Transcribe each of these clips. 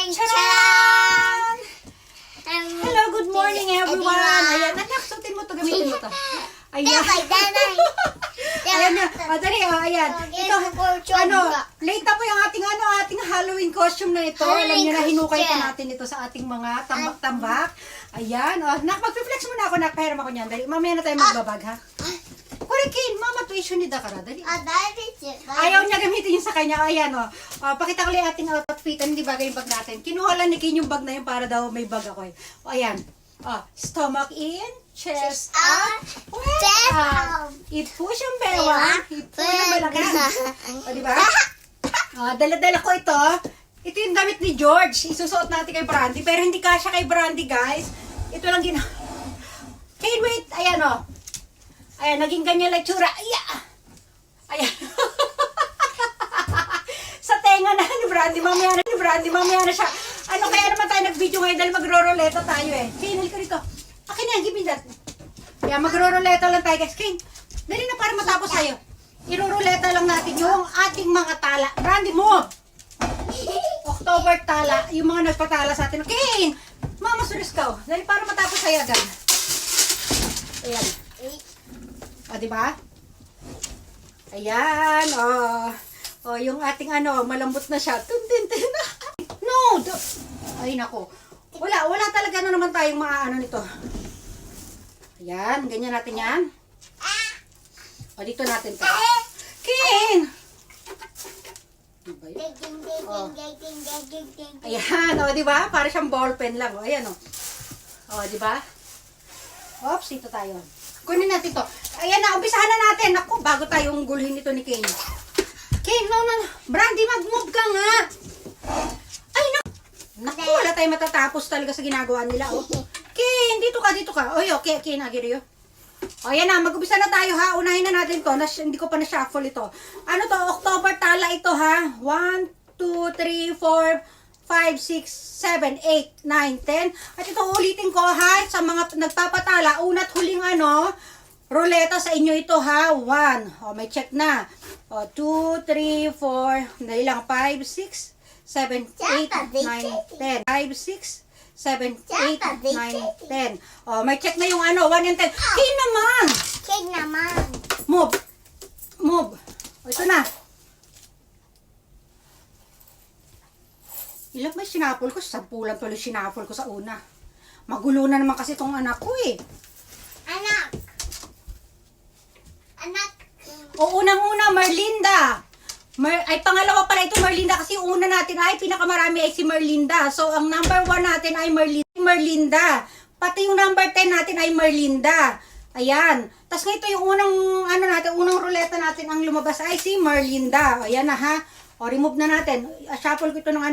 Charan! Hello, good morning everyone. Ayan, anak, suotin mo to, gamitin mo to. Ayan. Ayan na. Dali, ayan. Ito, late na po yung ating Halloween costume na ito. Alam niyo na, hinukay pa natin ito sa ating mga tambak-tambak. Ayan, nak, mag-flex muna ako, nak, pahiram ako niyan. Dali, mamaya na tayo magbabag, ha? Hurricane, mama, tuition ni Dakara. Dali. Ayaw niya gamitin yung sa kanya. Ayan, pakita ko lang ating outfit. Hindi bagay yung bag natin. Kinuha lang ni Kin yung bag na yun para daw may bag ako. Ayan. Stomach in, chest out, chest out. I-push yung bewang. I-push yung balagan. Diba? Dala-dala ko ito. Ito yung damit ni George. Isusuot natin kay Brandy. Pero hindi kasya kay Brandy, guys. Ito lang ginawa. Hey, wait. Ayan, Ayan, naging ganyan lang tsura. Ayan. Sa tenga na ni Brandy. Mamaya na siya. Ano kaya naman tayo nag-video ngayon dahil magro-roleta tayo eh. Kane, halika rito. Akin na, give me that. Kaya magro-roleta lang tayo, guys. Kane, dali na para matapos tayo. Iro-roleta lang natin yung ating mga tala. Brandy, move! October tala. Yung mga nagpatala sa atin. Kane, mama, suris ka. Dali para matapos tayo agad. Ayan. Diba? Ayan, yung ating malambot na siya. Tundin-tin na. No! Ay, nako. Wala talaga na naman tayong maaano nito. Ayan, ganyan natin yan. Dito natin to. King! Ayan, diba? Para siyang ballpen lang. Ayan, diba? Oops, dito tayo. Kunin natin to. Ayan na, umpisahan na natin. Naku, bago tayong gulhin nito ni Kane. Kane, no. Brandy, mag-move ka nga. Ay, naku, wala tayong matatapos talaga sa ginagawa nila, Kane, dito ka. Okay, Kane, agiriyo. Ayan na, mag-umpisa na tayo, ha. Unahin na natin to. Hindi ko pa na-shuffle ito. Ano to, October tala ito, ha. 1, 2, 3, 4, 5, 6, 7, 8, 9, 10. At ito ulitin ko, ha, sa mga nagpapatala, una't huling ruleta sa inyo ito, ha. 1. May check na. 2, 3, 4, dali lang, 5, 6, 7, 8, 9, 10. 5, 6, 7, 8, 9, 10. May check na yung 1 and 10. Kane naman. Move. Ito na. Ilang ba sinapol ko? 10 lang tuloy sinapol ko sa una. Magulo na naman kasi tong anak ko eh. Anak. Unang-una, Merlinda. Pangalawa pala ito, Merlinda. Kasi una natin ay pinakamarami ay si Merlinda. So, ang number 1 natin ay Merlinda. Pati yung number 10 natin ay Merlinda. Ayan. Tapos ito yung unang ruleta natin ang lumabas ay si Merlinda. Ayan na, ha. Remove na natin. Shuffle ko ito ng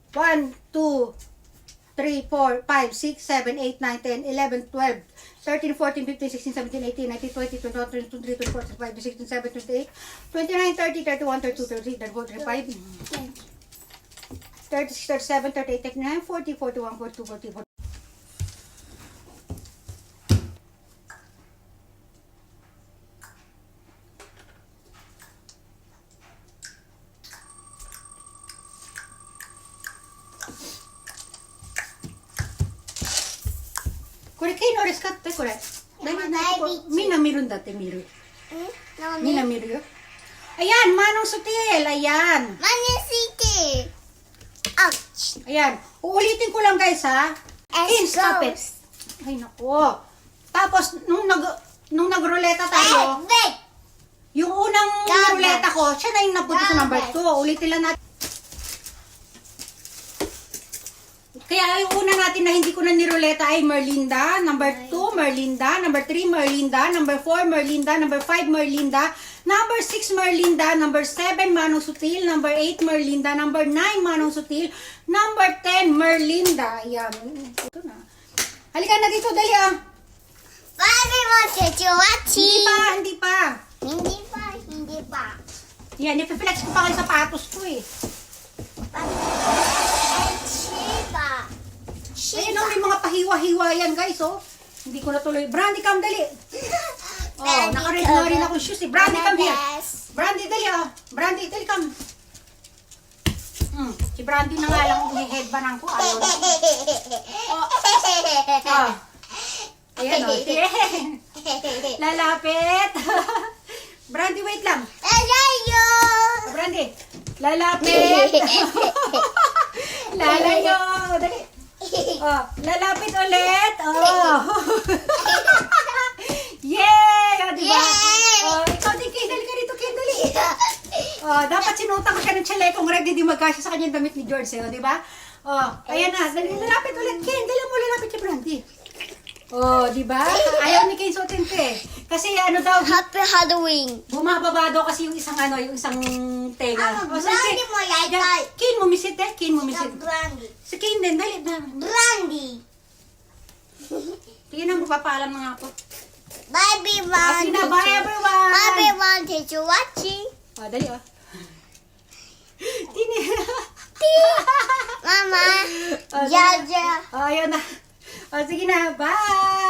1, 2, 3, 4, 5, 6, 7, 8, 9, 10, 11, 12, 13, 14, 15, 16, 17, 18, 19, 20, 21, 22, 23, 24, 25, 26, 27, 28, 29, 30, 31, 32, 33, 34, 35, 36, 37, 38, 39, 40, 41, 42, 44. Kay no rescate ko mi na miron dati miro. Mi na miro. Ayan, Manong Sutil, ayan. Manong Sutil. Ouch. Ayan, uulitin ko lang guys ha. Stop it. Ay nako. Tapos nung nagruleta tayo, yung unang ruleta ko, siya na yung napunta sa number 2. Ulitin lang natin. Kaya yung una natin na hindi ko na niruleta ay Merlinda, number 2 Merlinda, number 3 Merlinda, number 4 Merlinda, number 5 Merlinda, number 6 Merlinda, number 7 Manong Sutil, number 8 Merlinda, number 9 Manong Sutil, number 10 Merlinda. Ayan. Ito na. Halika na dito, dali Paano mo chuchuwachi? Hindi pa. Yan, ipiplex ko pa kayo sapatos ko eh. Ayan may mga pahiwa-hiwa yan guys, Hindi ko na tuloy. Brandy, come dali. Naka-red na rin ako shoes eh. Brandy, come here. Brandy, dali Brandy, dali come. Si Brandy na nga lang headbanan ko. Ayaw na. Oh. Ayan o. Lalapit. Brandy, wait lang. Lalayo. Oh, Brandy. Lalapit. Lalayo. Dali. Oh, lalapit ulit. Oh. Yay! Oh, diba? Yay! Oh, ikaw din, Kendall ka rito, Kendall. Oh, dapat sinutan ko siya ng tsalay kung ready di magkasya sa kanyang damit ni George, eh, oh, di ba? Oh, ayan na. Lalapit ulit, Kendall mo lalapit si Brandy. Oh, di ba? Ayaw ni Kane suotin ko eh. Kasi ano daw, Happy Halloween. bumababa daw kasi yung isang tenga. Ah, Oh, Brandy mo, yay, tay. Kane mo misit eh, Kane mo misit. Brandy. Si Kane din, dali na. Brandy. Tingnan mo, papaalam na nga ako. Bye everyone. Sige na, bye everyone. Bye everyone. Thank you watching. Oh, dali oh. Tini. Mama. Oh, sige. Jaja. Oh, ayun na. Oh, sige na, bye.